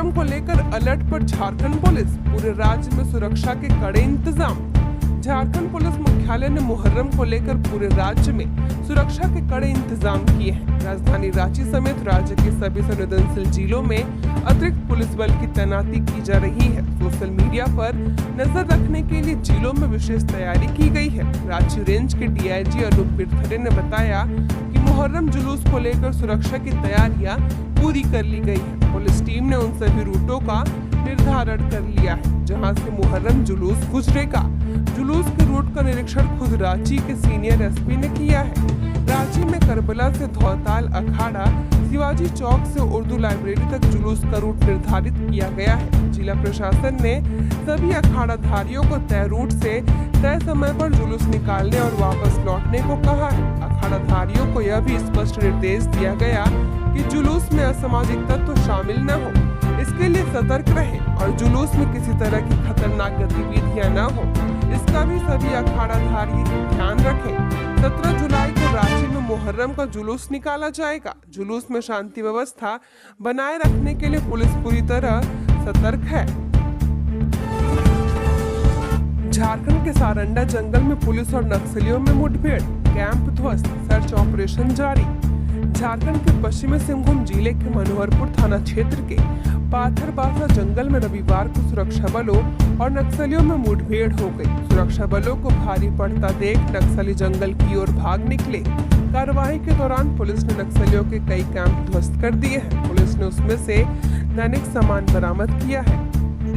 मुहर्रम को लेकर अलर्ट पर झारखंड पुलिस, पूरे राज्य में सुरक्षा के कड़े इंतजाम। झारखंड पुलिस मुख्यालय ने मुहर्रम को लेकर पूरे राज्य में सुरक्षा के कड़े इंतजाम किए हैं। राजधानी रांची समेत राज्य के सभी संवेदनशील जिलों में अतिरिक्त पुलिस बल की तैनाती की जा रही है। सोशल मीडिया पर नजर रखने के लिए जिलों में विशेष तैयारी की गई है। रांची रेंज के डीआईजी अनूप बिरथरे ने बताया कि मुहर्रम जुलूस को लेकर सुरक्षा की तैयारियां पूरी कर ली गई है। पुलिस टीम ने उन सभी रूटों का निर्धारण कर लिया है जहां से मुहर्रम जुलूस गुजरेगा। जुलूस के रूट का निरीक्षण खुद रांची के सीनियर एसपी ने किया है। रांची में करबला से धौताल अखाड़ा, शिवाजी चौक से उर्दू लाइब्रेरी तक जुलूस का रूट निर्धारित किया गया है। जिला प्रशासन ने सभी अखाड़ाधारियों को तय रूट से तय समय पर जुलूस निकालने और वापस लौटने को कहा है। अखाड़ाधारियों को यह भी स्पष्ट निर्देश दिया गया कि जुलूस में असामाजिक तत्व शामिल न हो, इसके लिए सतर्क रहें और जुलूस में किसी तरह की खतरनाक गतिविधियां न हो, इसका भी सभी अखाड़ाधारी ध्यान रखें। 17 जुलाई को रांची में मुहर्रम का जुलूस निकाला जाएगा। जुलूस में शांति व्यवस्था बनाए रखने के लिए पुलिस पूरी तरह सतर्क है। झारखंड के सारंडा जंगल में पुलिस और नक्सलियों में मुठभेड़, कैंप ध्वस्त, सर्च ऑपरेशन जारी। झारखंड के पश्चिमी सिंहभूम जिले के मनोहरपुर थाना क्षेत्र के पाथरबासा जंगल में रविवार को सुरक्षा बलों और नक्सलियों में मुठभेड़ हो गई। सुरक्षा बलों को भारी पड़ता देख नक्सली जंगल की ओर भाग निकले। कार्रवाई के दौरान पुलिस ने नक्सलियों के कई कैंप ध्वस्त कर दिए हैं। पुलिस ने उसमें से दैनिक सामान बरामद किया है।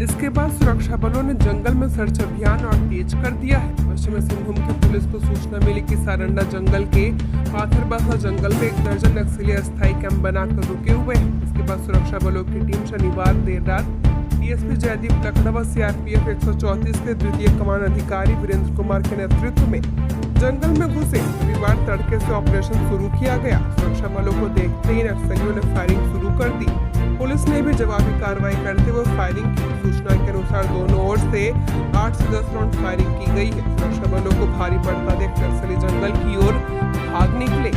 इसके बाद सुरक्षा बलों ने जंगल में सर्च अभियान और तेज कर दिया है। पश्चिमी सिंहभूम की पुलिस को सूचना मिली कि सारंडा जंगल के पाथरबासा जंगल में 1 दर्जन नक्सली अस्थायी कैंप बनाकर रुके हुए हैं। इसके बाद सुरक्षा बलों की टीम शनिवार देर रात डीएसपी जयदीप लखड़ा व सीआरपीएफ 134 के द्वितीय कमान अधिकारी वीरेंद्र कुमार के नेतृत्व में जंगल में घुसे। रविवार तड़के से ऑपरेशन शुरू किया गया। सुरक्षा बलों को देखते ही नक्सलियों ने फायरिंग शुरू कर दी। पुलिस ने भी जवाबी कार्रवाई करते हुए फायरिंग की। सूचना के अनुसार दोनों ओर से 8 से 10 राउंड फायरिंग की गई है। सुरक्षा बलों को भारी पड़ता देख नक्सली जंगल की ओर भाग निकले।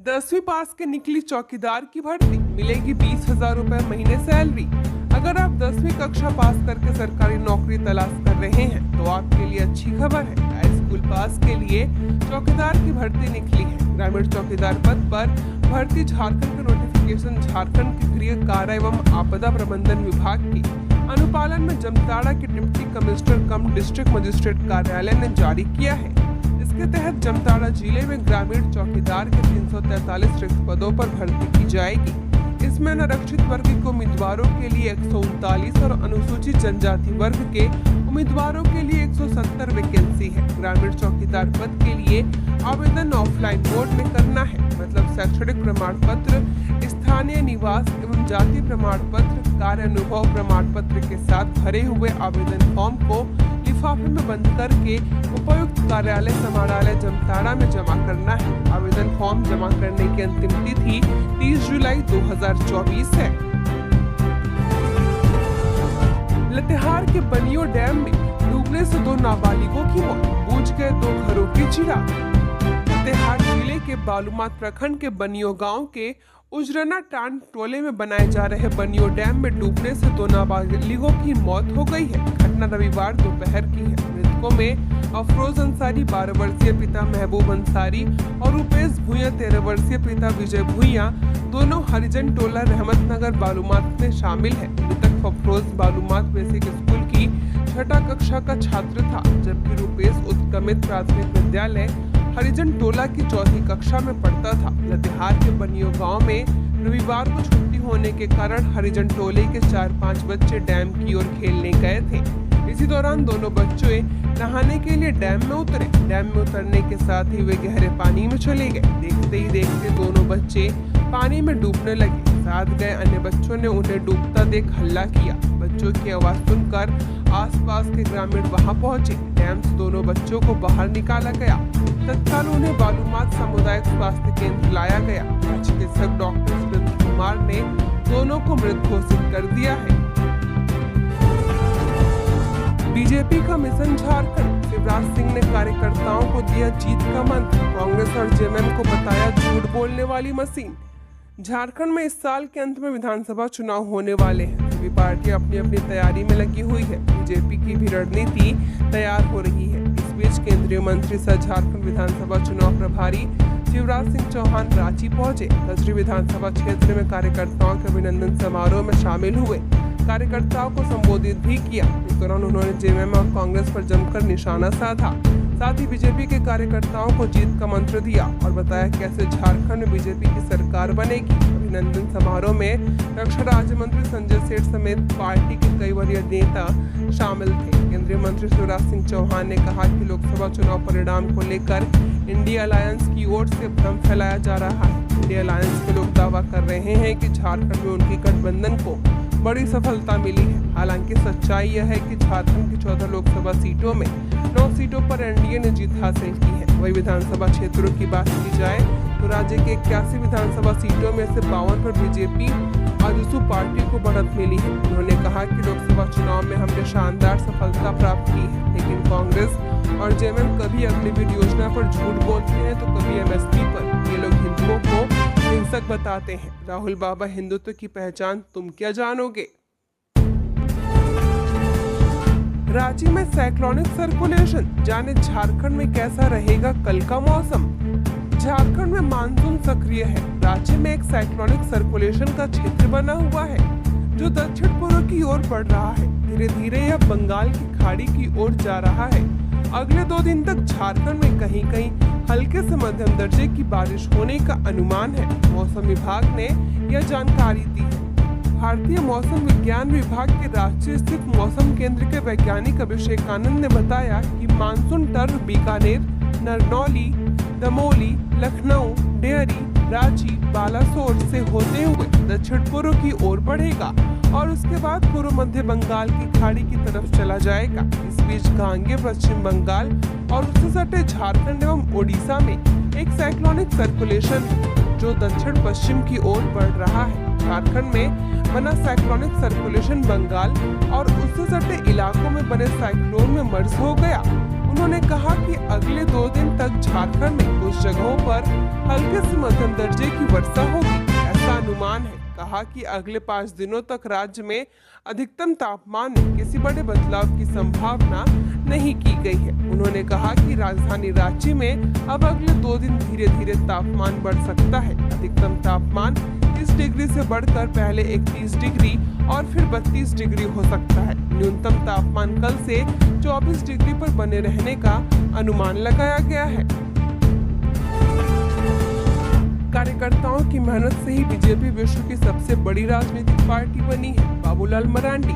10वीं पास के निकली चौकीदार की भर्ती, मिलेगी 20,000 रुपए महीने सैलरी। अगर आप 10वीं कक्षा पास करके सरकारी नौकरी तलाश कर रहे हैं तो आपके लिए अच्छी खबर है। हाई स्कूल पास के लिए चौकीदार की भर्ती निकली है। ग्रामीण चौकीदार पद पर भर्ती झारखंड का नोटिफिकेशन झारखंड के गृह कार्य एवं आपदा प्रबंधन विभाग के अनुपालन में जामताड़ा के डिप्टी कमिश्नर कम डिस्ट्रिक्ट मजिस्ट्रेट कार्यालय ने जारी किया है। इसके तहत जामताड़ा जिले में ग्रामीण चौकीदार के 343 रिक्त पदों पर भर्ती की जाएगी। इसमें अनारक्षित वर्ग के उम्मीदवारों के लिए 139 और अनुसूचित जनजाति वर्ग के उम्मीदवारों के लिए 170 वैकेंसी है। ग्रामीण चौकीदार पद के लिए आवेदन ऑफलाइन मोड में करना है, मतलब शैक्षणिक प्रमाण पत्र, स्थानीय निवास एवं जाति प्रमाण पत्र, कार्य अनुभव प्रमाण पत्र के साथ भरे हुए आवेदन फॉर्म को लिफाफे में बंद करके उपयुक्त कार्यालय समाहरणालय जामताड़ा में जमा करना है। आवेदन फॉर्म जमा करने की अंतिम तिथि 30 जुलाई 2024 है। लातेहार के बनियो डैम में डूबने से 2 नाबालिगों की मौत, बुझ गए 2 घरों के चिराग। लातेहार जिले के बालूमाथ प्रखंड के बनियो गांव के उजरना टांड टोले में बनाए जा रहे बनियो डैम में डूबने से 2 नाबालिगों की मौत हो गई है। घटना रविवार दोपहर की है। मृतकों में अफरोज अंसारी 12 वर्षीय, पिता महबूब अंसारी और रुपेश भुइया 13 वर्षीय, पिता विजय भुइया, दोनों हरिजन टोला रहमत नगर बालूमाथ में शामिल है। मृतक अफरोज बालूमाथ बेसिक स्कूल की 6ठी कक्षा का छात्र था, जबकि रुपेश उत्क्रमित प्राथमिक विद्यालय हरिजन टोला की 4ठी कक्षा में पढ़ता था। लातेहार के बनियो गांव में रविवार को छुट्टी होने के कारण हरिजन टोले के 4-5 बच्चे डैम की ओर खेलने गए थे। इसी दौरान दोनों बच्चे नहाने के लिए डैम में उतरे। डैम में उतरने के साथ ही वे गहरे पानी में चले गए। देखते ही देखते दोनों बच्चे पानी में डूबने लगे। साथ गए अन्य बच्चों ने उन्हें डूबता देख हल्ला किया। बच्चों की आवाज सुनकर आसपास के ग्रामीण वहां पहुंचे। डैम से दोनों बच्चों को बाहर निकाला गया। तत्काल उन्हें बालूमाथ सामुदायिक स्वास्थ्य केंद्र लाया गया। चिकित्सक डॉक्टर वीरेंद्र कुमार ने दोनों को मृत घोषित कर दिया है। बीजेपी का मिशन झारखंड, शिवराज सिंह ने कार्यकर्ताओं को दिया जीत का मंत्र। कांग्रेस और जेएमएम को बताया झूठ बोलने वाली मशीन। झारखंड में इस साल के अंत में विधानसभा चुनाव होने वाले हैं। सभी पार्टियां अपनी अपनी तैयारी में लगी हुई है। बीजेपी की भी रणनीति तैयार हो रही है। इस बीच केंद्रीय मंत्री सह झारखंड विधानसभा चुनाव प्रभारी शिवराज सिंह चौहान रांची पहुंचे। कचरी विधानसभा क्षेत्र में कार्यकर्ताओं के अभिनंदन समारोह में शामिल हुए। कार्यकर्ताओं को संबोधित भी किया। इस दौरान उन्होंने जेएमएम और कांग्रेस पर जमकर निशाना साधा। साथ ही बीजेपी के कार्यकर्ताओं को जीत का मंत्र दिया और बताया कैसे झारखंड में बीजेपी की सरकार बनेगी। अभिनंदन समारोह में रक्षा राज्य मंत्री संजय सेठ समेत पार्टी के कई वरीय नेता शामिल थे। केंद्रीय मंत्री शिवराज सिंह चौहान ने कहा कि लोकसभा चुनाव परिणाम को लेकर इंडिया अलायंस की ओर से भ्रम फैलाया जा रहा है। इंडिया अलायंस के लोग दावा कर रहे हैं कि झारखंड में उनकी गठबंधन को बड़ी सफलता मिली है। हालांकि सच्चाई यह है कि झारखंड की 14 लोकसभा सीटों में 9 सीटों पर एनडीए ने जीत हासिल की है। वही विधानसभा क्षेत्रों की बात की जाए तो राज्य के 81 विधानसभा सीटों में से 52 पर बीजेपी आजसू पार्टी को बढ़त मिली है। उन्होंने कहा कि लोकसभा चुनाव में हमने शानदार सफलता प्राप्त की है, लेकिन कांग्रेस और जेएमएम कभी अग्निवीर योजना पर झूठ बोलते हैं तो कभी एमएसपी पर। ये लोग हिंदुओं को हिंसक बताते हैं। राहुल बाबा हिंदुत्व की पहचान तुम क्या जानोगे। रांची में साइक्लोनिक सर्कुलेशन, जाने झारखंड में कैसा रहेगा कल का मौसम। झारखंड में मानसून सक्रिय है। राज्य में एक साइक्लोनिक सर्कुलेशन का क्षेत्र बना हुआ है जो दक्षिण पूर्व की ओर बढ़ रहा है। धीरे धीरे यह बंगाल की खाड़ी की ओर जा रहा है। अगले 2 दिन तक झारखंड में कहीं कहीं हल्के से मध्यम दर्जे की बारिश होने का अनुमान है। मौसम विभाग ने यह जानकारी दी है। भारतीय मौसम विज्ञान विभाग के रांची स्थित मौसम केंद्र के वैज्ञानिक अभिषेक आनंद ने बताया कि मानसून टर्फ बीकानेर, नरनौली, दमोली, लखनऊ, डेहरी, रांची, बालासोर से होते हुए दक्षिण पूर्व की ओर बढ़ेगा और उसके बाद पूर्व मध्य बंगाल की खाड़ी की तरफ चला जाएगा। इस बीच गांगे पश्चिम बंगाल और उससे सटे झारखंड एवं ओडिशा में एक साइक्लोनिक सर्कुलेशन है जो दक्षिण पश्चिम की ओर बढ़ रहा है। झारखंड में बना साइक्लोनिक सर्कुलेशन बंगाल और उससे सटे इलाकों में बने साइक्लोन में मर्ज हो गया। उन्होंने कहा कि अगले 2 दिन तक झारखंड में कुछ जगहों पर हल्के से मध्यम दर्जे की वर्षा होगी, ऐसा अनुमान है। कहा कि अगले 5 दिनों तक राज्य में अधिकतम तापमान में किसी बड़े बदलाव की संभावना नहीं की गई है। उन्होंने कहा कि राजधानी रांची में अब अगले 2 दिन धीरे धीरे तापमान बढ़ सकता है। अधिकतम तापमान 30 डिग्री से बढ़कर पहले 31 डिग्री और फिर 32 डिग्री हो सकता है। न्यूनतम तापमान कल से 24 डिग्री पर बने रहने का अनुमान लगाया गया है। कार्यकर्ताओं की मेहनत से ही बीजेपी विश्व की सबसे बड़ी राजनीतिक पार्टी बनी है। बाबूलाल मरांडी।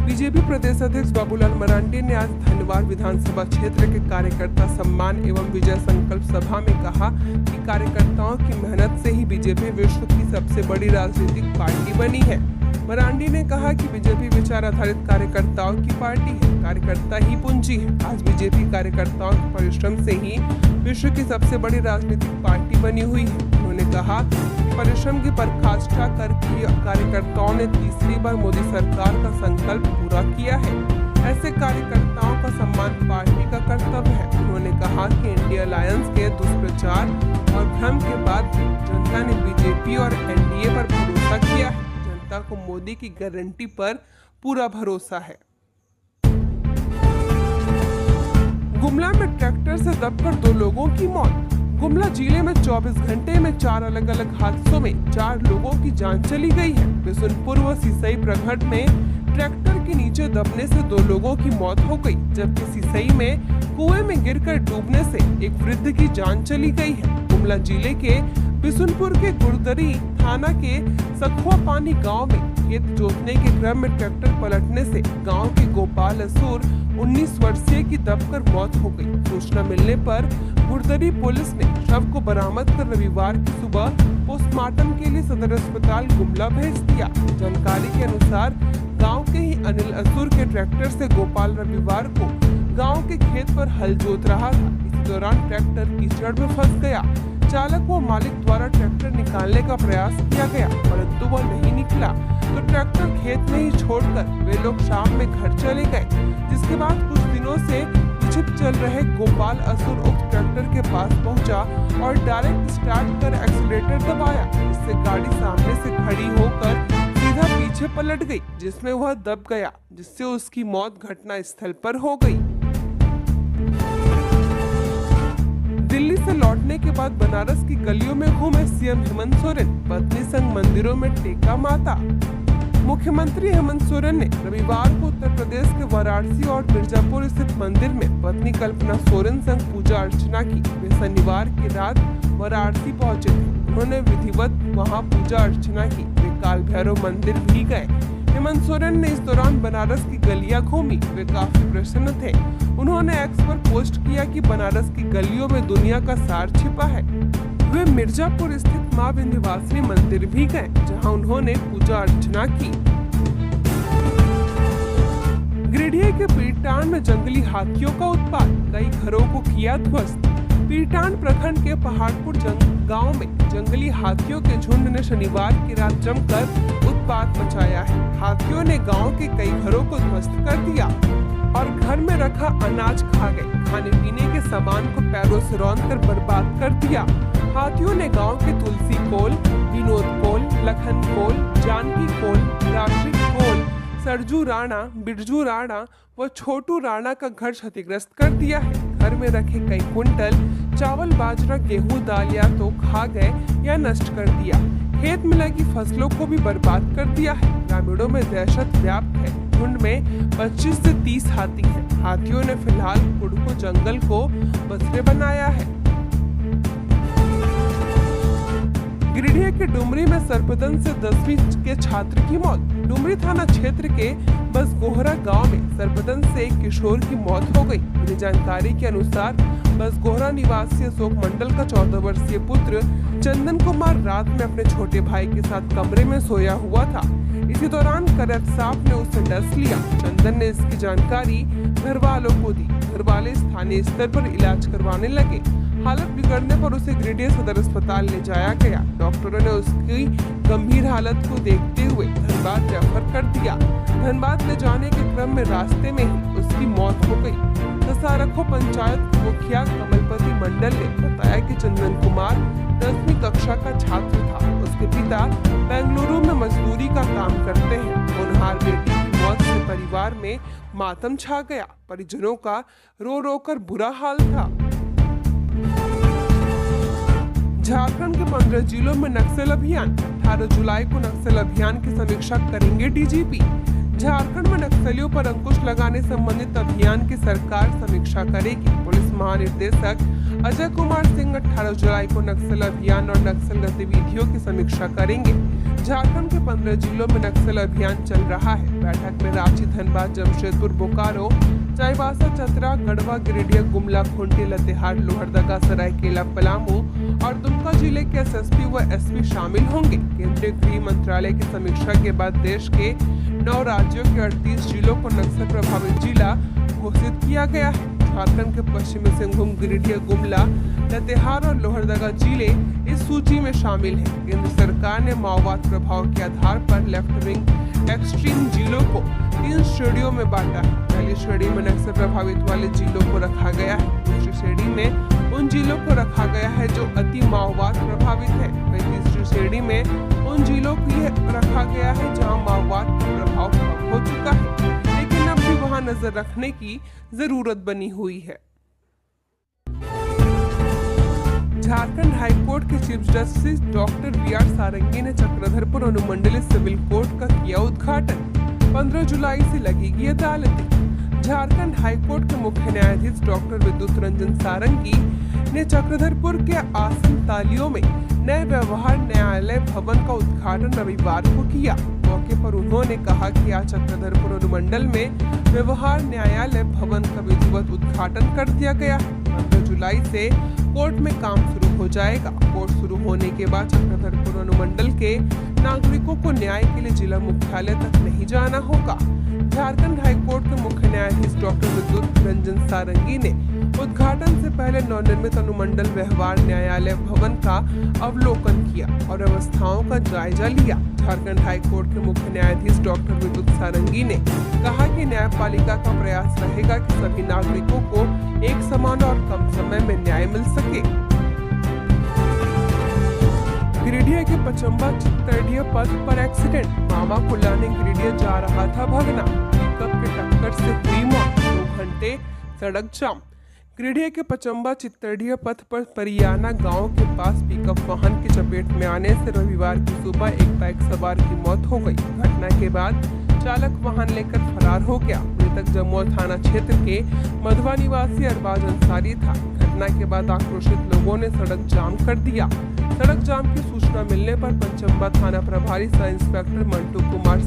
बीजेपी प्रदेश अध्यक्ष बाबूलाल मरांडी ने आज धनवार विधानसभा क्षेत्र के कार्यकर्ता सम्मान एवं विजय संकल्प सभा में कहा कि कार्यकर्ताओं की मेहनत से ही बीजेपी विश्व की सबसे बड़ी राजनीतिक पार्टी बनी है। मरांडी ने कहा कि बीजेपी विचार आधारित कार्यकर्ताओं की पार्टी है। कार्यकर्ता ही पूंजी है। आज बीजेपी कार्यकर्ताओं के परिश्रम से ही विश्व की सबसे बड़ी राजनीतिक पार्टी बनी हुई है। उन्होंने कहा परिश्रम की पराकाष्ठा करके कार्यकर्ताओं ने तीसरी बार मोदी सरकार का संकल्प पूरा किया है। ऐसे कार्यकर्ताओं का सम्मान पार्टी का कर्तव्य है। उन्होंने कहा कि इंडिया अलायंस के दुष्प्रचार और भ्रम के बाद भी जनता ने बीजेपी और एनडीए पर भरोसा किया है। जनता को मोदी की गारंटी पर पूरा भरोसा है। गुमला में ट्रैक्टर से दबकर 2 लोगों की मौत। गुमला जिले में 24 घंटे में 4 अलग अलग हादसों में 4 लोगों की जान चली गई है। बिशुनपुर व सिसई प्रखंड में ट्रैक्टर के नीचे दबने से 2 लोगों की मौत हो गई, जबकि सिसई में कुएं में गिरकर डूबने से एक वृद्ध की जान चली गई है। गुमला जिले के बिशुनपुर के गुरदरी थाना के सखुआ पानी गांव में खेत जोतने के क्रम में ट्रैक्टर पलटने से गांव के गोपाल असुर 19 वर्षीय की दबकर मौत हो गई। सूचना मिलने पर गुरदरी पुलिस ने शव को बरामद कर रविवार की सुबह पोस्टमार्टम के लिए सदर अस्पताल गुमला भेज दिया। जानकारी के अनुसार गांव के ही अनिल असुर के ट्रैक्टर से गोपाल रविवार को गांव के खेत पर हल जोत रहा था। इस दौरान ट्रैक्टर कीचड़ में फंस गया। चालक व मालिक द्वारा ट्रैक्टर निकालने का प्रयास किया गया, परंतु वह नहीं निकला तो ट्रैक्टर खेत में ही छोड़कर वे लोग शाम में घर चले गए। जिसके बाद कुछ दिनों से छिप चल रहे गोपाल असुर उक्त ट्रैक्टर के पास पहुंचा और डायरेक्ट स्टार्ट कर एक्सीलरेटर दबाया। जिससे गाड़ी सामने से खड़ी होकर सीधा पीछे पलट गई, जिसमें वह दब गया, जिससे उसकी मौत घटना स्थल पर हो गई। दिल्ली से लौटने के बाद बनारस की गलियों में घूमे सीएम हेमंत सोरेन, पत्नी संग मंदिरों में टेका माथा। मुख्यमंत्री हेमंत सोरेन ने रविवार को उत्तर प्रदेश के वाराणसी और मिर्जापुर स्थित मंदिर में पत्नी कल्पना सोरेन संग पूजा अर्चना की। वे शनिवार की रात वाराणसी पहुंचे थे। उन्होंने विधिवत वहां पूजा अर्चना की। वे काल भैरव मंदिर भी गए। हेमंत सोरेन ने इस दौरान बनारस की गलियां घूमी। वे काफी प्रसन्न थे। उन्होंने एक्स पर पोस्ट किया कि बनारस की गलियों में दुनिया का सार छिपा है। वे मिर्जापुर स्थित मां विंध्यवासिनी मंदिर भी गए, जहां उन्होंने पूजा अर्चना की। गिरिडीह के पीरटांड में जंगली हाथियों का उत्पात, कई घरों को किया ध्वस्त। पीरटांड प्रखंड के पहाड़पुर गांव में जंगली हाथियों के झुंड ने शनिवार की रात जमकर उत्पात मचाया है। हाथियों ने गांव के कई घरों को ध्वस्त कर दिया और घर में रखा अनाज खा गए। खाने पीने के सामान को पैरों से रौंदकर बर्बाद कर दिया। हाथियों ने गांव के तुलसी कोल, विनोद कोल, लखन कोल, जानकी कोल, राशि कोल, सरजू राणा, बिरजू राणा व छोटू राणा का घर क्षतिग्रस्त कर दिया है। घर में रखे कई कुंटल चावल, बाजरा, गेहूं, दाल या तो खा गए या नष्ट कर दिया। खेत में लगी फसलों को भी बर्बाद कर दिया है। ग्रामीणों में दहशत व्याप्त है। झुंड में 25 से 30 हाथी हैं। हाथियों ने फिलहाल कुड़को जंगल को बसरे बनाया है। गिरिडीह के डुमरी में सर्पदंश से 10वीं के छात्र की मौत। डुमरी थाना क्षेत्र के बसगोहरा गांव में सर्पदंश से एक किशोर की मौत हो गई। मिली जानकारी के अनुसार बसगोहरा निवासी अशोक मंडल का 14 वर्षीय पुत्र चंदन कुमार रात में अपने छोटे भाई के साथ कमरे में सोया हुआ था। इसी दौरान करत सांप ने उसे डस लिया। चंदन ने इसकी जानकारी घर वालों को दी। घर वाले स्थानीय स्तर पर इलाज करवाने लगे। हालत बिगड़ने पर उसे गिरिडीह सदर अस्पताल ले जाया गया। डॉक्टरों ने उसकी गंभीर हालत को देखते हुए धनबाद रेफर कर दिया। धनबाद ले जाने के क्रम में रास्ते में ही उसकी मौत हो गई। दसारखो पंचायत मुखिया कमलपति मंडल ने बताया कि चंदन कुमार 10वीं कक्षा का छात्र था। उसके पिता बेंगलुरु में मजदूरी का काम करते हैं। होनहार बेटी की मौत से परिवार में मातम छा गया। परिजनों का रो रो कर बुरा हाल था। झारखंड के 15 जिलों में नक्सल अभियान। 18 जुलाई को नक्सल अभियान की समीक्षा करेंगे डीजीपी। झारखंड में नक्सलियों पर अंकुश लगाने संबंधित अभियान की सरकार समीक्षा करेगी। पुलिस महानिदेशक अजय कुमार सिंह 18 जुलाई को नक्सल अभियान और नक्सल गतिविधियों की समीक्षा करेंगे। झारखंड के 15 जिलों में नक्सल अभियान चल रहा है। बैठक में रांची, धनबाद, जमशेदपुर, बोकारो, चाईबासा, चतरा, गढ़वा, गिरिडीह, गुमला, खूंटी, लातेहार, लोहरदगा, सरायकेला, पलामू और दुमका जिले के एसएसपी व एसपी शामिल होंगे। केंद्रीय गृह मंत्रालय की समीक्षा के बाद देश के 9 राज्यों के 38 जिलों को नक्सल प्रभावित जिला घोषित किया गया है। झारखंड के पश्चिमी सिंहभूम, गिरिडीह, गुमला, लातेहार और लोहरदगा जिले इस सूची में शामिल हैं। केंद्र सरकार ने माओवाद प्रभाव के आधार पर लेफ्ट विंग एक्सट्रीम जिलों को 3 श्रेणियों में बांटा है। पहली श्रेणी में नक्सल प्रभावित वाले जिलों को रखा गया है। दूसरी श्रेणी में उन जिलों को रखा गया है जो अति माओवाद प्रभावित है। वहीं तीसरी श्रेणी में उन जिलों को रखा गया है जहां माओवाद का प्रभाव कम हो चुका है, लेकिन अब भी वहां नजर रखने की जरूरत बनी हुई है। झारखंड हाईकोर्ट के चीफ जस्टिस डॉक्टर वी.आर. सारंगी ने चक्रधरपुर अनुमंडलीय सिविल कोर्ट का किया उद्घाटन। 15 जुलाई से लगेगी अदालतें। झारखंड हाईकोर्ट के मुख्य न्यायाधीश डॉक्टर विद्युत रंजन सारंगी ने चक्रधरपुर के आसन तालियों में नए व्यवहार न्यायालय भवन का उद्घाटन रविवार को किया। मौके पर उन्होंने कहा कि आज चक्रधरपुर अनुमंडल में व्यवहार न्यायालय भवन का विधिवत उद्घाटन कर दिया गया है। 15 जुलाई से कोर्ट में काम शुरू हो जाएगा। कोर्ट शुरू होने के बाद चक्रधरपुर अनुमंडल के नागरिकों को न्याय के लिए जिला मुख्यालय तक नहीं जाना होगा। झारखंड हाईकोर्ट के मुख्य न्यायाधीश डॉक्टर विद्युत रंजन सारंगी ने उद्घाटन से पहले नवनिर्मित अनुमंडल व्यवहार न्यायालय भवन का अवलोकन किया और व्यवस्थाओं का जायजा लिया। झारखंड हाईकोर्ट के मुख्य न्यायाधीश डॉक्टर विद्युत सारंगी ने कहा कि न्यायपालिका का प्रयास रहेगा कि सभी नागरिकों को एक समान और कम समय में न्याय मिल सके। गिरिडीह के पचम्बा चित्तरडीह पथ पर एक्सीडेंट, मामा को लाने गिरिडीह जा रहा था भगना, पिकअप के टक्कर से हुई मौत, 2 घंटे सड़क जाम। गिरिडीह के पचम्बा चित्तरडीह पथ पर परियाना गांव के पास पिकअप वाहन की चपेट में आने से रविवार की सुबह एक बाइक सवार की मौत हो गई। घटना के बाद चालक वाहन लेकर फरार हो गया। मृतक जमुआ थाना क्षेत्र के मधवा निवासी अरबाज अंसारी था। घटना के बाद आक्रोशित लोगों ने सड़क जाम कर दिया। सड़क जाम की सूचना मिलने पर पचम्बा थाना प्रभारी सब इंस्पेक्टर मंटू कुमार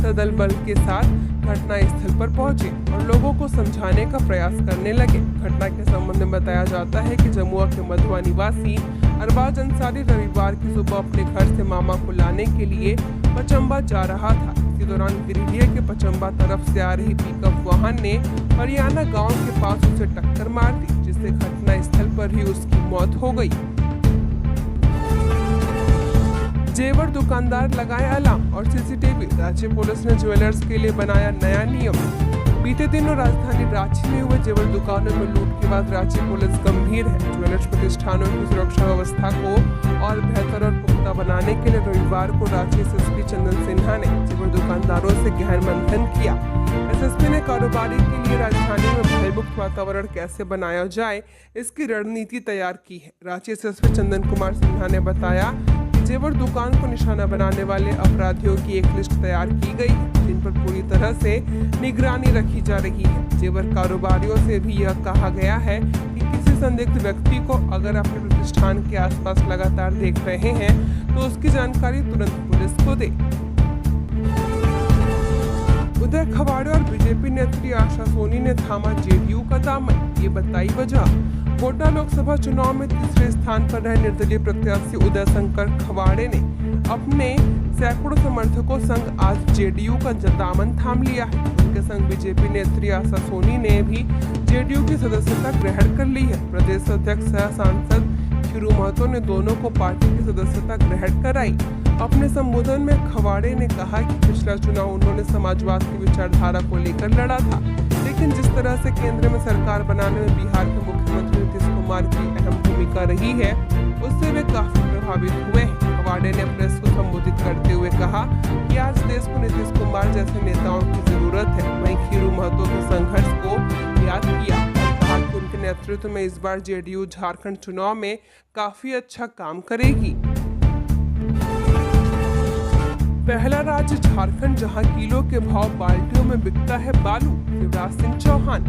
सदल बल के साथ घटना स्थल पर पहुंचे और लोगों को समझाने का प्रयास करने लगे। घटना के संबंध में बताया जाता है कि जमुआ के मधुआ निवासी अरबाज अंसारी रविवार की सुबह अपने घर से मामा को लाने के लिए पचम्बा जा रहा था। इसी दौरान गिरिडीह के पचम्बा तरफ से आ रही पिकअप वाहन ने परियाना गांव के पास उसे टक्कर मार दी, जिससे घटना स्थल पर ही उसकी मौत हो गई। जेवर दुकानदार लगाए अलार्म और सीसीटीवी, रांची पुलिस ने ज्वेलर्स के लिए बनाया नया नियम। बीते दिनों राजधानी रांची में हुए जेवर दुकानों में लूट के बाद रांची पुलिस गंभीर है। ज्वेलर्स प्रतिष्ठानों की सुरक्षा व्यवस्था को और बेहतर और पुख्ता बनाने के लिए रविवार को रांची एसएसपी चंदन सिन्हा ने जेवर दुकानदारों से गहन मंथन किया। एसएसपी ने कारोबारी के लिए राजधानी में भयमुक्त वातावरण कैसे बनाया जाए, इसकी रणनीति तैयार की है। रांची एसएसपी चंदन कुमार सिन्हा ने बताया जेवर दुकान को निशाना बनाने वाले अपराधियों की एक लिस्ट तैयार की गई है, जिन पर पूरी तरह से निगरानी रखी जा रही है। जेवर कारोबारियों से भी यह कहा गया है कि किसी संदिग्ध व्यक्ति को अगर अपने प्रतिष्ठान के आसपास लगातार देख रहे हैं तो उसकी जानकारी तुरंत पुलिस को दे। उदय खवाड़े और बीजेपी नेत्री आशा सोनी ने थामा जेडीयू का दामन, ये बताई वजह। कोटा लोकसभा चुनाव में तीसरे स्थान पर रहे निर्दलीय प्रत्याशी उदय शंकर खवाड़े ने अपने सैकड़ों समर्थकों संग आज जेडीयू का दामन थाम लिया है। उनके संग बीजेपी नेत्री आशा सोनी ने भी जेडीयू की सदस्यता ग्रहण कर ली है। प्रदेश अध्यक्ष सह सांसद खीरू महतो ने दोनों को पार्टी की सदस्यता ग्रहण कराई। अपने संबोधन में खवाड़े ने कहा कि पिछला चुनाव उन्होंने समाजवाद की विचारधारा को लेकर लड़ा था, लेकिन जिस तरह से केंद्र में सरकार बनाने में बिहार के मुख्यमंत्री नीतीश कुमार की अहम भूमिका रही है, उससे वे काफी प्रभावित हुए हैं। खवाड़े ने प्रेस को संबोधित करते हुए कहा कि आज देश को नीतीश कुमार जैसे नेताओं की जरूरत है। वहीं खीरू महतो के संघर्ष को याद किया और कहा कि उनके नेतृत्व में इस बार जेडीयू झारखंड चुनाव में काफी अच्छा काम करेगी। पहला राज्य झारखंड जहां किलो के भाव बाल्टियों में बिकता है बालू, शिवराज सिंह चौहान।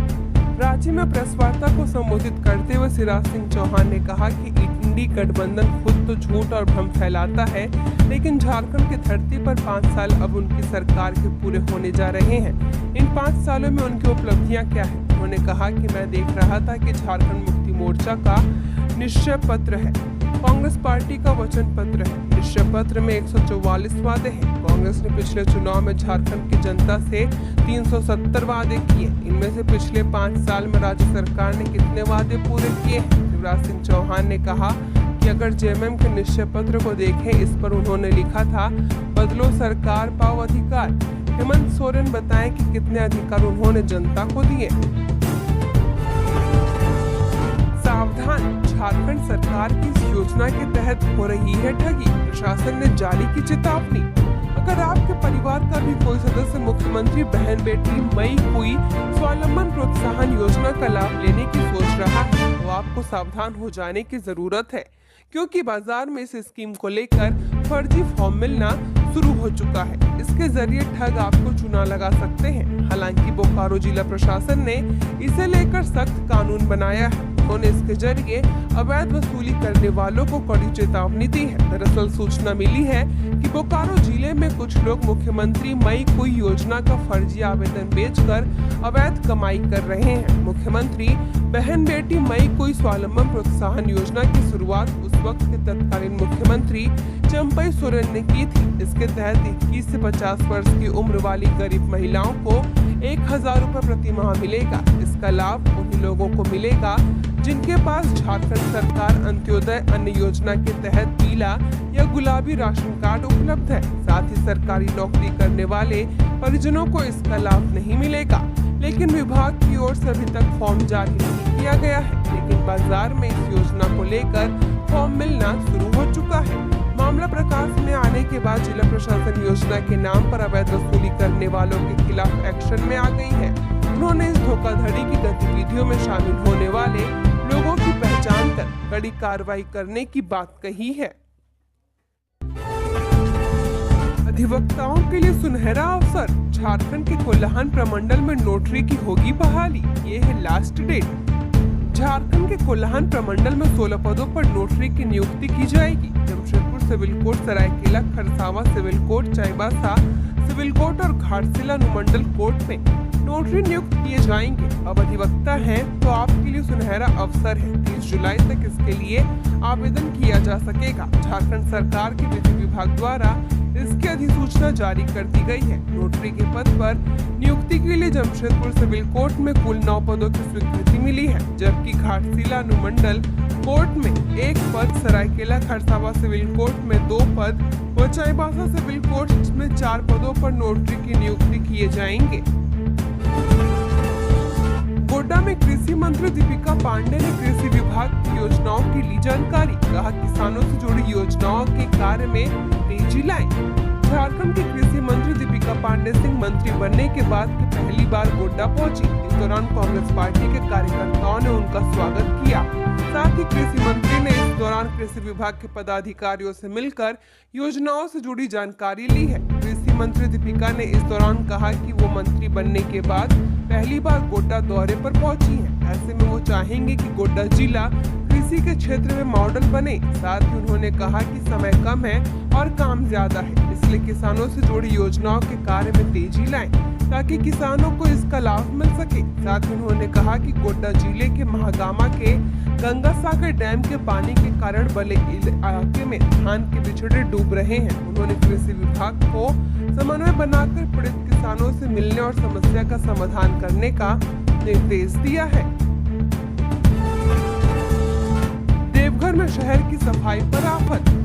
रांची में प्रेस वार्ता को संबोधित करते हुए शिवराज सिंह चौहान ने कहा कि इंडी गठबंधन खुद तो झूठ और भ्रम फैलाता है, लेकिन झारखंड की धरती पर 5 साल अब उनकी सरकार के पूरे होने जा रहे हैं। इन 5 सालों में उनकी उपलब्धियां क्या है? उन्होंने कहा कि मैं देख रहा था कि झारखंड मुक्ति मोर्चा का निश्चय पत्र है, कांग्रेस पार्टी का वचन पत्र है। निश्चय पत्र में 144 वादे हैं। कांग्रेस ने पिछले चुनाव में झारखंड की जनता से 370 वादे किए। इनमें से पिछले 5 साल में राज्य सरकार ने कितने वादे पूरे किए हैं? शिवराज सिंह चौहान ने कहा कि अगर जेएमएम के निश्चय पत्र को देखें, इस पर उन्होंने लिखा था बदलो सरकार पाओ अधिकार। हेमंत सोरेन बताएं कि कितने अधिकार उन्होंने जनता को दिए। सावधान, झारखंड सरकार की इस योजना के तहत हो रही है ठगी, प्रशासन ने जारी की चेतावनी। अगर आपके परिवार का भी कोई सदस्य मुख्यमंत्री बहन बेटी मई हुई स्वावलंबन प्रोत्साहन योजना का लाभ लेने की सोच रहा है तो आपको सावधान हो जाने की जरूरत है, क्योंकि बाजार में इस स्कीम को लेकर फर्जी फॉर्म मिलना शुरू हो चुका है। इसके जरिए ठग आपको चूना लगा सकते हैं। हालांकि बोकारो जिला प्रशासन ने इसे लेकर सख्त कानून बनाया है। उन्होंने इसके जरिए अवैध वसूली करने वालों को कड़ी चेतावनी दी है। दरअसल सूचना मिली है कि बोकारो जिले में कुछ लोग मुख्यमंत्री मई कोई योजना का फर्जी आवेदन बेचकर अवैध कमाई कर रहे हैं। मुख्यमंत्री बहन बेटी मई कोई स्वावलंबन प्रोत्साहन योजना की शुरुआत उस वक्त के तत्कालीन मुख्यमंत्री चंपई सोरेन ने की थी। इसके तहत 21 से 50 वर्ष की उम्र वाली गरीब महिलाओं को 1000 रुपए प्रति माह मिलेगा। इसका लाभ उन्हीं लोगों को मिलेगा जिनके पास झारखंड सरकार अंत्योदय अन्न योजना के तहत पीला या गुलाबी राशन कार्ड उपलब्ध है। साथ ही सरकारी नौकरी करने वाले परिजनों को इसका लाभ नहीं मिलेगा, लेकिन विभाग की ओर से अभी तक फॉर्म जारी नहीं किया गया है। लेकिन बाजार में इस योजना को लेकर फॉर्म मिलना शुरू हो चुका है। के बाद जिला प्रशासन योजना के नाम पर अवैध वसूली करने वालों के खिलाफ एक्शन में आ गई है। उन्होंने इस धोखाधड़ी की गतिविधियों में शामिल होने वाले लोगों की पहचान कर कड़ी कार्रवाई करने की बात कही है। अधिवक्ताओं के लिए सुनहरा अवसर, झारखंड के कोल्हान प्रमंडल में नोटरी की होगी बहाली, ये है लास्ट डेट। झारखंड के कोल्हान प्रमंडल में 16 पदों पर नोटरी की नियुक्ति की जाएगी। Jamshedpur civil court, Saraikela Kharsawan civil court, Chaibasa civil court और घाटशिला अनुमंडल कोर्ट में नोटरी नियुक्त किए जाएंगे। अब अधिवक्ता हैं तो आपके लिए सुनहरा अवसर है। 30 जुलाई तक इसके लिए आवेदन किया जा सकेगा। झारखंड सरकार के विधि विभाग द्वारा इसकी अधिसूचना जारी कर दी गई है। नोटरी के पद पर नियुक्ति के लिए जमशेदपुर सिविल कोर्ट में कुल 9 पदों की स्वीकृति मिली है, जबकि घाटशिला अनुमंडल कोर्ट में 1 पद, सरायकेला खरसावां सिविल कोर्ट में 2 पद व चाईबासा सिविल कोर्ट में 4 पदों पर नोटरी की नियुक्ति किए जाएंगे। गोड्डा में कृषि मंत्री दीपिका पांडे ने कृषि विभाग की योजनाओं की ली जानकारी। कहा, किसानों से जुड़ी योजनाओं के कार्य में तेजी लाएं। झारखंड के कृषि मंत्री दीपिका पांडे सिंह मंत्री बनने के बाद पहली बार गोड्डा पहुंची। इस दौरान कांग्रेस पार्टी के कार्यकर्ताओं ने उनका स्वागत किया। साथ ही कृषि मंत्री ने इस दौरान कृषि विभाग के पदाधिकारियों से मिलकर योजनाओं से जुड़ी जानकारी ली है। कृषि मंत्री दीपिका ने इस दौरान कहा कि वो मंत्री बनने के बाद पहली बार गोड्डा दौरे पर पहुंची हैं। ऐसे में वो चाहेंगे कि गोड्डा जिला कृषि के क्षेत्र में मॉडल बने। साथ ही उन्होंने कहा कि समय कम है और काम ज्यादा है, इसलिए किसानों से जुड़ी योजनाओं के कार्य में तेजी लाएं ताकि किसानों को इसका लाभ मिल सके। साथ ही उन्होंने कहा कि गोड्डा जिले के महागामा के गंगा सागर डैम के पानी के कारण बले इलाके में धान के बिछड़े डूब रहे हैं। उन्होंने कृषि विभाग को समन्वय बनाकर पीड़ित किसानों से मिलने और समस्या का समाधान करने का निर्देश दिया है। देवघर में शहर की सफाई पर आफत।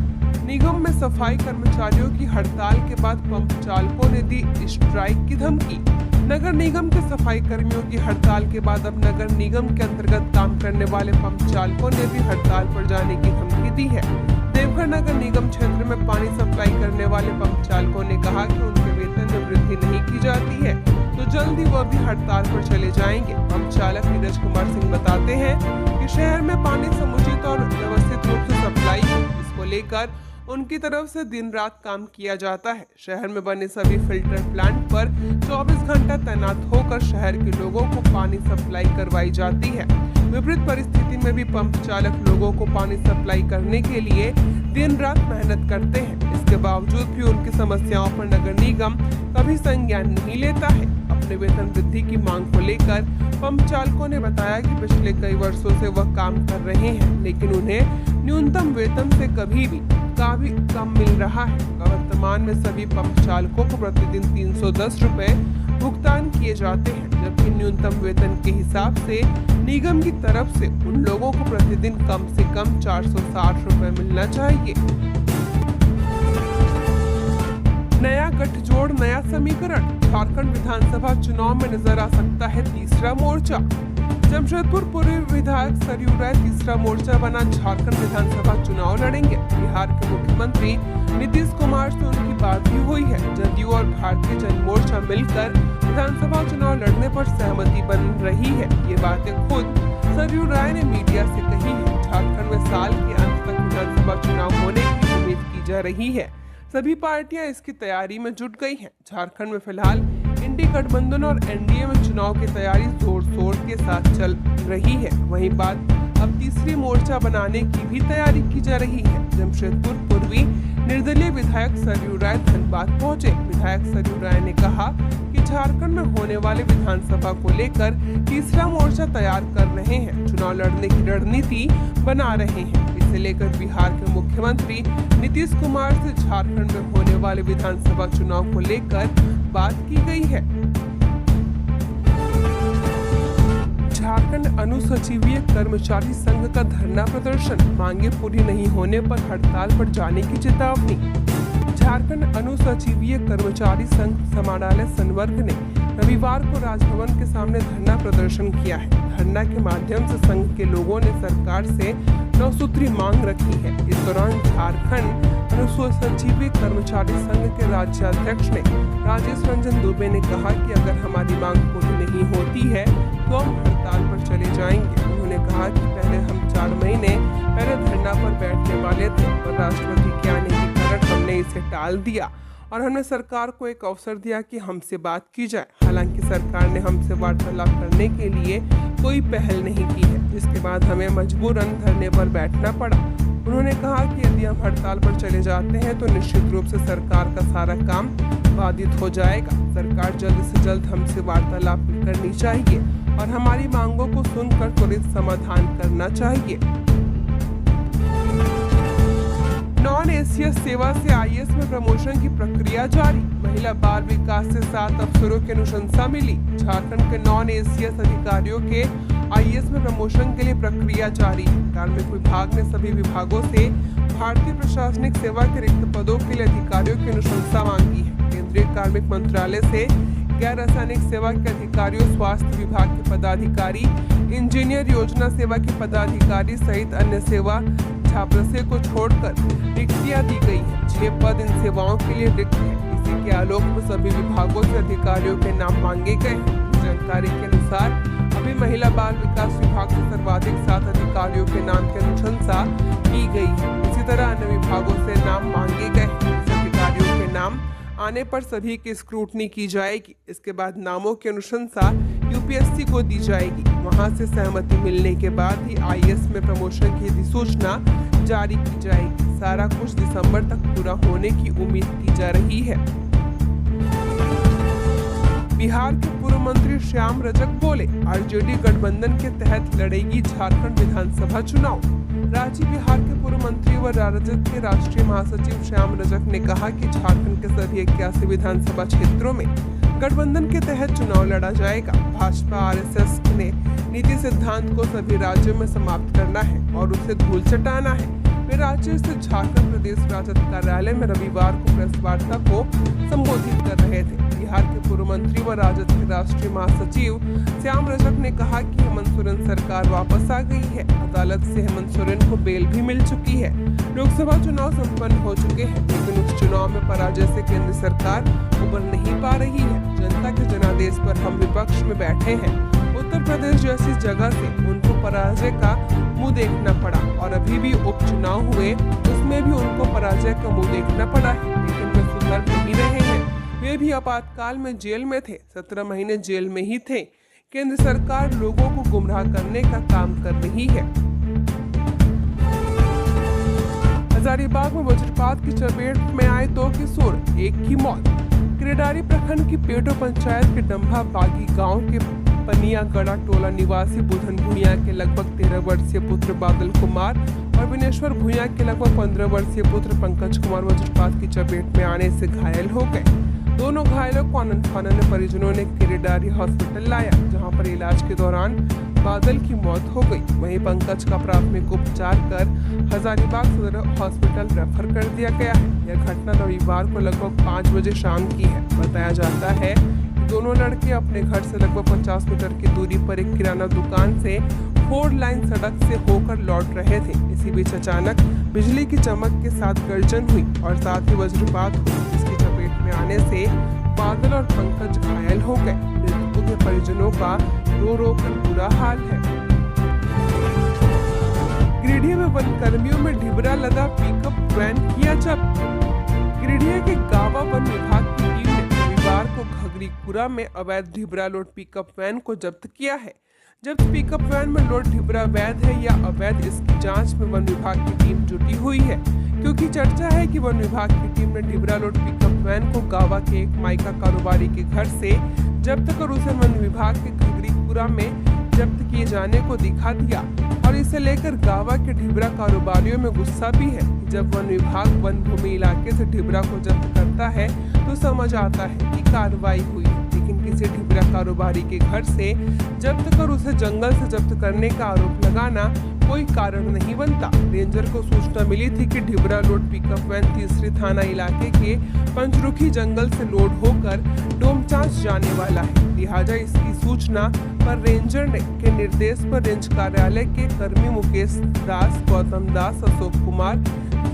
निगम में सफाई कर्मचारियों की हड़ताल के बाद पंप चालकों ने दी स्ट्राइक की धमकी। नगर निगम के सफाई कर्मियों की हड़ताल के बाद अब नगर निगम के अंतर्गत काम करने वाले पंप चालकों ने भी हड़ताल पर जाने की धमकी दी है। देवघर नगर निगम क्षेत्र में पानी सप्लाई करने वाले पंप चालकों ने कहा कि उनके वेतन में वृद्धि नहीं की जाती है तो जल्द ही वह भी हड़ताल पर चले जाएंगे। पंप चालक नीरज कुमार सिंह बताते हैं कि शहर में पानी समुचित और व्यवस्थित रूप से सप्लाई हो, इसको लेकर उनकी तरफ से दिन रात काम किया जाता है। शहर में बने सभी फिल्टर प्लांट पर 24 घंटा तैनात होकर शहर के लोगों को पानी सप्लाई करवाई जाती है। विपरीत परिस्थिति में भी पंप चालक लोगों को पानी सप्लाई करने के लिए दिन रात मेहनत करते हैं। इसके बावजूद भी उनकी समस्याओं पर नगर निगम कभी संज्ञान नहीं लेता है। अपने वेतन वृद्धि की मांग को लेकर पंप चालकों ने बताया कि पिछले कई वर्षों से वह काम कर रहे हैं, लेकिन उन्हें न्यूनतम वेतन से कभी भी काफी कम मिल रहा है। वर्तमान में सभी पंप चालकों को प्रतिदिन 310 रुपए भुगतान किए जाते हैं, जबकि न्यूनतम वेतन के हिसाब से निगम की तरफ से उन लोगों को प्रतिदिन कम से कम 460 रुपए मिलना चाहिए। नया गठजोड़, नया समीकरण। झारखंड विधानसभा चुनाव में नजर आ सकता है तीसरा मोर्चा। जमशेदपुर पूर्व विधायक सरयू राय तीसरा मोर्चा बना झारखंड विधानसभा चुनाव लड़ेंगे। बिहार के मुख्यमंत्री नीतीश कुमार से उनकी बात भी हुई है। जदयू और भारतीय जन मोर्चा मिलकर विधानसभा चुनाव लड़ने पर सहमति बन रही है। ये बातें खुद सरयू राय ने मीडिया से कही है। झारखंड में साल के अंत तक विधानसभा चुनाव होने की उम्मीद की जा रही है। सभी पार्टियां इसकी तैयारी में जुट गई हैं। झारखंड में फिलहाल इंडी गठबंधन और एनडीए में चुनाव की तैयारी जोर शोर के साथ चल रही है। वहीं बात अब तीसरी मोर्चा बनाने की भी तैयारी की जा रही है। जमशेदपुर पूर्वी निर्दलीय विधायक सरयू राय धनबाद पहुंचे। विधायक सरयू राय ने कहा कि झारखंड में होने वाले विधानसभा को लेकर तीसरा मोर्चा तैयार कर रहे हैं, चुनाव लड़ने की रणनीति बना रहे हैं। इसे लेकर बिहार के मुख्यमंत्री नीतीश कुमार से झारखंड में होने वाले विधानसभा चुनाव को लेकर बात की गई है। झारखंड अनुसचिवीय कर्मचारी संघ का धरना प्रदर्शन, मांगे पूरी नहीं होने पर हड़ताल पर जाने की चेतावनी। झारखंड अनुसचिवीय कर्मचारी संघ समाहरणालय संवर्ग ने रविवार को राजभवन के सामने धरना प्रदर्शन किया है। धरना के माध्यम से संघ के लोगों ने सरकार से 9 सूत्री मांग रखी है। इस दौरान झारखंड अनुसूचित कर्मचारी संघ के राज्याध्यक्ष ने राजेश रंजन दुबे ने कहा कि अगर हमारी मांग पूरी नहीं होती है तो हम हड़ताल पर चले जाएंगे। उन्होंने कहा कि पहले हम 4 महीने पहले धरना पर बैठने वाले थे, पर राष्ट्रपति के आने के कारण हमने इसे टाल दिया और हमने सरकार को एक अवसर दिया कि हमसे बात की जाए। हालांकि सरकार ने हमसे वार्तालाप करने के लिए कोई पहल नहीं की है, जिसके बाद हमें मजबूरन धरने पर बैठना पड़ा। उन्होंने कहा कि यदि हम हड़ताल पर चले जाते हैं तो निश्चित रूप से सरकार का सारा काम बाधित हो जाएगा। सरकार जल्द से जल्द हमसे वार्तालाप करनी चाहिए और हमारी मांगों को सुनकर त्वरित समाधान करना चाहिए। नॉन एसीएस सेवा से आईएएस में प्रमोशन की प्रक्रिया जारी। महिला बाल विकास से 7 अफसरों की अनुशंसा मिली। झारखंड के नॉन एसीएस अधिकारियों के आईएएस में प्रमोशन के लिए प्रक्रिया जारी है। कार्मिक विभाग ने सभी विभागों से भारतीय प्रशासनिक सेवा के रिक्त पदों के लिए अधिकारियों की अनुशंसा मांगी है। केंद्रीय कार्मिक मंत्रालय से गैर रासायनिक सेवा के अधिकारियों, स्वास्थ्य विभाग के पदाधिकारी, इंजीनियर, योजना सेवा के पदाधिकारी सहित अन्य सेवा छात्रसे को छोड़कर रिक्तियां दी गई है। 6 पद इन सेवाओं के लिए रिक्त है। इसी के आलोक में सभी विभागों से अधिकारियों के नाम मांगे गए हैं। जानकारी के अनुसार अभी महिला बाल विकास विभाग से सर्वाधिक 7 अधिकारियों के नाम की अनुशंसा की गई है। इसी तरह अन्य विभागों से नाम मांगे गए हैं। अधिकारियों के नाम आने पर सभी की स्क्रूटनी की जाएगी। इसके बाद नामों की अनुशंसा यूपीएससी को दी जाएगी। वहां से सहमति मिलने के बाद ही आईएएस में प्रमोशन की अधिसूचना जारी की जाएगी। सारा कुछ दिसंबर तक पूरा होने की उम्मीद की जा रही है। बिहार के पूर्व मंत्री श्याम रजक बोले, आरजेडी गठबंधन के तहत लड़ेगी झारखंड विधानसभा चुनाव। राज्य बिहार के पूर्व मंत्री व राजद के राष्ट्रीय महासचिव श्याम रजक ने कहा कि झारखंड के सभी 81 विधानसभा क्षेत्रों में गठबंधन के तहत चुनाव लड़ा जाएगा। भाजपा आरएसएस ने नीति सिद्धांत को सभी राज्यों में समाप्त करना है और उसे धूल चटाना है। वे राज्य स्थित झारखंड प्रदेश राजद कार्यालय में रविवार को प्रेस वार्ता को संबोधित कर रहे थे। बिहार के पूर्व मंत्री व राजद के राष्ट्रीय महासचिव श्याम रजक ने कहा कि हेमंत सोरेन सरकार वापस आ गई है। अदालत से हेमंत सोरेन को बेल भी मिल चुकी है। लोकसभा चुनाव संपन्न हो चुके हैं, लेकिन उस चुनाव में पराजय से केंद्र सरकार उबर नहीं पा रही है। जनता के जनादेश पर हम विपक्ष में बैठे हैं। उत्तर प्रदेश जैसी जगह से उनको पराजय का मुंह देखना पड़ा और अभी भी उपचुनाव हुए, उसमें भी उनको पराजय का मुंह देखना पड़ा है, लेकिन वे सुधर नहीं रहे हैं। वे भी आपातकाल में जेल में थे, 17 महीने जेल में ही थे। केंद्र सरकार लोगों को गुमराह करने का काम कर रही है। हजारीबाग में वज्रपात की चपेट में आए 2 किशोर, 1 की मौत। क्रेडारी प्रखंड की पेटो पंचायत के डंभा बागी गांव के पनिया गड़ा टोला निवासी बुधन भुइया के लगभग 13 वर्षीय पुत्र बादल कुमार और विनेश्वर भुइया के लगभग 15 वर्षीय पुत्र पंकज कुमार वज्रपात की चपेट में आने से घायल हो गए। दोनों घायलों को आनंद फानन परिजनों ने क्रेडारी हॉस्पिटल लाया, जहां पर इलाज के दौरान बादल की मौत हो गई। वहीं पंकज का प्राथमिक उपचार कर हजारीबाग सदर हॉस्पिटल रेफर कर दिया गया है। यह घटना रविवार को लगभग 5 बजे शाम की है। बताया जाता है कि दोनों लड़के अपने घर से लगभग 50 मीटर की दूरी पर एक किराना दुकान से 4 लाइन सड़क से होकर लौट रहे थे। इसी बीच अचानक बिजली की चमक के साथ गर्जन हुई और साथ ही वज्रपात हुई, जिसकी चपेट में आने से बादल और पंकज घायल हो गए। मृतकों के परिजनों का रो कर बुरा हाल है। गिरिडीह में वन कर्मियों में ढिबरा लदा पिकअप वैन किया जब्त। गिरिडीह के गावा वन विभाग की टीम ने रविवार को घगरीपुरा में अवैध ढिबरा लोड पिकअप वैन को जब्त किया है। जब पिकअप वैन में लोड ढिबरा वैध है या अवैध, इसकी जांच में वन विभाग की टीम जुटी हुई है, क्योंकि चर्चा है कि वन विभाग की टीम ने ढिबरा लोड पिकअप वैन को गावा के एक माइका कारोबारी के घर से जब्त कर उसे वन विभाग के घगरीपुरा में जब्त किए जाने को दिखा दिया और इसे लेकर गावा के ढिबरा कारोबारियों में गुस्सा भी है। जब वन विभाग वन भूमि इलाके से ढिबरा को जब्त करता है तो समझ आता है कि कार्रवाई हुई है, लेकिन किसी ढिबरा कारोबारी के घर से जब्त कर उसे जंगल से जब्त करने का आरोप लगाना कोई कारण नहीं बनता। रेंजर को सूचना मिली थी कि ढिबरा लोड पिकअप वैन तीसरी थाना इलाके के पंचरुखी जंगल से लोड होकर डोमचांच जाने वाला है। लिहाजा इसकी सूचना पर रेंजर के निर्देश पर रेंज कार्यालय के कर्मी मुकेश दास, गौतम दास, अशोक कुमार,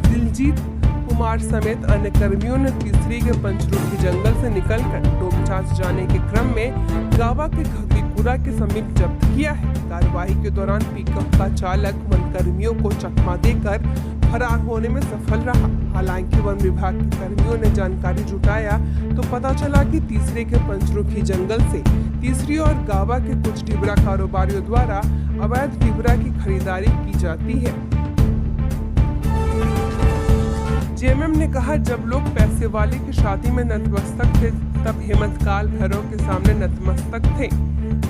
दिलजीत कुमार समेत अन्य कर्मियों ने तीसरी के पंचरुखी जंगल से निकलकर डोमचांच जाने के क्रम में गावा के घगरीपुरा के समीप जब्त किया है। कार्यवाही के दौरान पिकअप का चालक वन कर्मियों को चकमा देकर फरार होने में सफल रहा। हालांकि वन विभाग के कर्मियों ने जानकारी जुटाया तो पता चला कि तीसरे के पंचरुखी जंगल से तीसरी और गावा के कुछ ढिबरा कारोबारियों द्वारा अवैध ढिबरा की खरीदारी की जाती है। जेएमएम ने कहा, जब लोग पैसे वाले की शादी में नतमस्तक थे तब हेमंत काल भैरव के सामने नतमस्तक थे।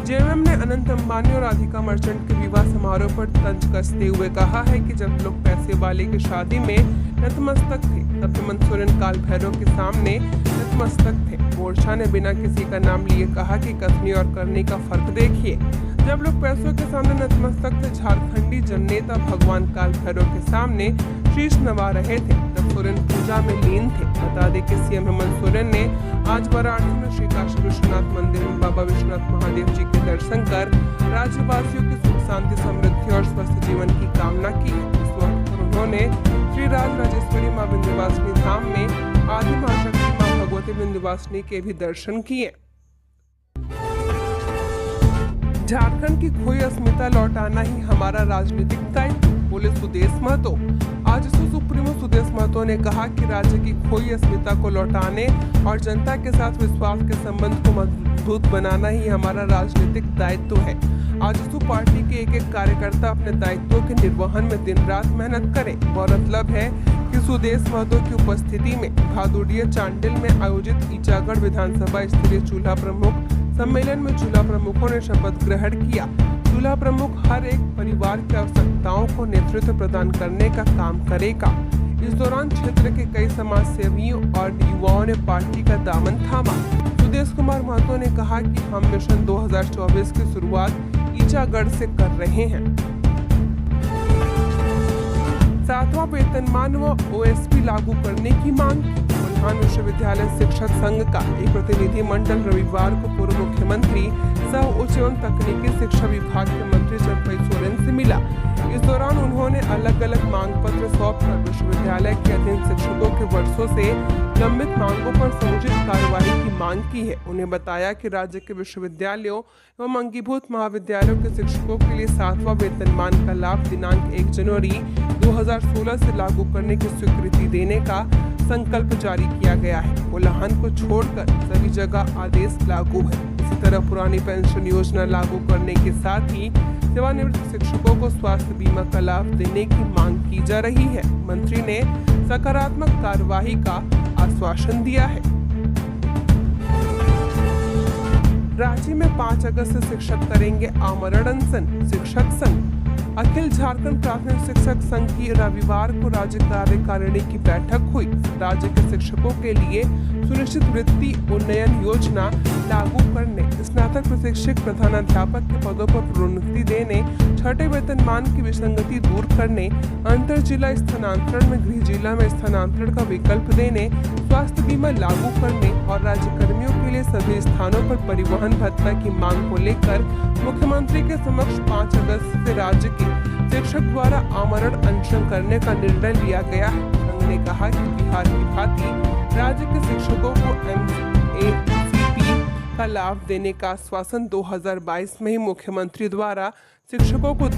जेएमएम ने अनंत अंबानी और राधिका मर्चेंट के विवाह समारोह पर तंज कसते हुए कहा है कि जब लोग पैसे वाले की शादी में नतमस्तक थे तब हेमंत सोरेन काल भैरव के सामने नतमस्तक थे। मोर्चा ने बिना किसी का नाम लिए कहा कि कथनी और करनी का फर्क देखिए। जब लोग पैसों के सामने नतमस्तक थे, झारखंडी जननेता भगवान काल भैरव के सामने शीश नवा रहे थे तब सोरेन पूजा में लीन थे। बता दें कि सीएम हेमंत सोरेन ने आज वाराणसी में श्री काशी विश्वनाथ मंदिर में बाबा विश्वनाथ महादेव जी के दर्शन कर राज्यवासियों की सुख शांति समृद्धि और स्वस्थ जीवन की कामना की है। इस मौके पर उन्होंने श्री राज राजेश्वरी माँ विंध्यवासिनी धाम में आदि माँ शक्ति माँ भगवती विंध्यवासिनी के भी दर्शन किए। झारखंड की खोई अस्मिता लौटाना ही हमारा राजनीतिक दायित्व, बोले सुदेश महतो। आजसू सुप्रीमो सुदेश महतो ने कहा कि राज्य की खोई अस्मिता को लौटाने और जनता के साथ विश्वास के संबंध को मजबूत बनाना ही हमारा राजनीतिक दायित्व है। आजसू पार्टी के एक कार्यकर्ता अपने दायित्वों के निर्वहन में दिन रात मेहनत करें। गौरतलब है कि सुदेश महतो की उपस्थिति में भादुड़िया चांडिल में आयोजित ईचागढ़ विधानसभा स्तरीय चूल्हा प्रमुख सम्मेलन में चूल्हा प्रमुखों ने शपथ ग्रहण किया। चूल्हा प्रमुख हर एक परिवार की आवश्यकताओं को नेतृत्व प्रदान करने का काम करेगा। इस दौरान क्षेत्र के कई समाज सेवियों और युवाओं ने पार्टी का दामन थामा। सुदेश कुमार महतो ने कहा कि हम मिशन 2024 की शुरुआत ईचागढ़ से कर रहे हैं। 7वां वेतनमान व ओएसपी लागू करने की मांग। कोल्हान विश्वविद्यालय शिक्षक संघ का एक प्रतिनिधि मंडल रविवार को पूर्व मुख्यमंत्री सह उच्च एवं तकनीकी शिक्षा विभाग के मंत्री चंपई सोरेन से मिला। इस दौरान उन्होंने अलग अलग मांग पत्र सौंपकर विश्वविद्यालय के अधीन शिक्षकों के वर्षों से लंबित मांगों पर समुचित कार्यवाही की मांग की है। उन्हें बताया कि राज्य के विश्वविद्यालयों एवं अंगीभूत महाविद्यालयों के शिक्षकों के लिए 7वां वेतनमान का लाभ दिनांक 1 जनवरी 2016 से लागू करने की स्वीकृति देने का संकल्प जारी किया गया है। कोल्हान को छोड़कर सभी जगह आदेश लागू है। इसी तरह पुरानी पेंशन योजना लागू करने के साथ ही सेवानिवृत्त शिक्षकों को स्वास्थ्य बीमा का लाभ देने की मांग की जा रही है। मंत्री ने सकारात्मक कार्यवाही का आश्वासन दिया है। रांची में 5 अगस्त से शिक्षक करेंगे आमरण अनशन। शिक्षक संघ अखिल झारखंड प्राथमिक शिक्षक संघ की रविवार को राज्य कार्यकारिणी की बैठक हुई। राज्य के शिक्षकों के लिए सुनिश्चित वृत्ति उन्नयन योजना लागू करने, स्नातक प्रशिक्षक प्रधानाध्यापक के पदों पर प्रोन्नति देने, छठे वेतनमान की विसंगति दूर करने, अंतर जिला स्थानांतरण में गृह जिला में स्थानांतरण का विकल्प देने, स्वास्थ्य बीमा लागू करने और राज्य कर्मियों के लिए सभी स्थानों पर परिवहन भत्ता की मांग को लेकर मुख्यमंत्री के समक्ष 5 अगस्त से राज्य के शिक्षक द्वारा आमरण अनशन करने का निर्णय लिया गया है। संघ ने कहा कि बिहार की भांति राज्य के शिक्षकों को MACP का लाभ देने का आश्वासन 2022 में ही मुख्यमंत्री द्वारा शिक्षकों को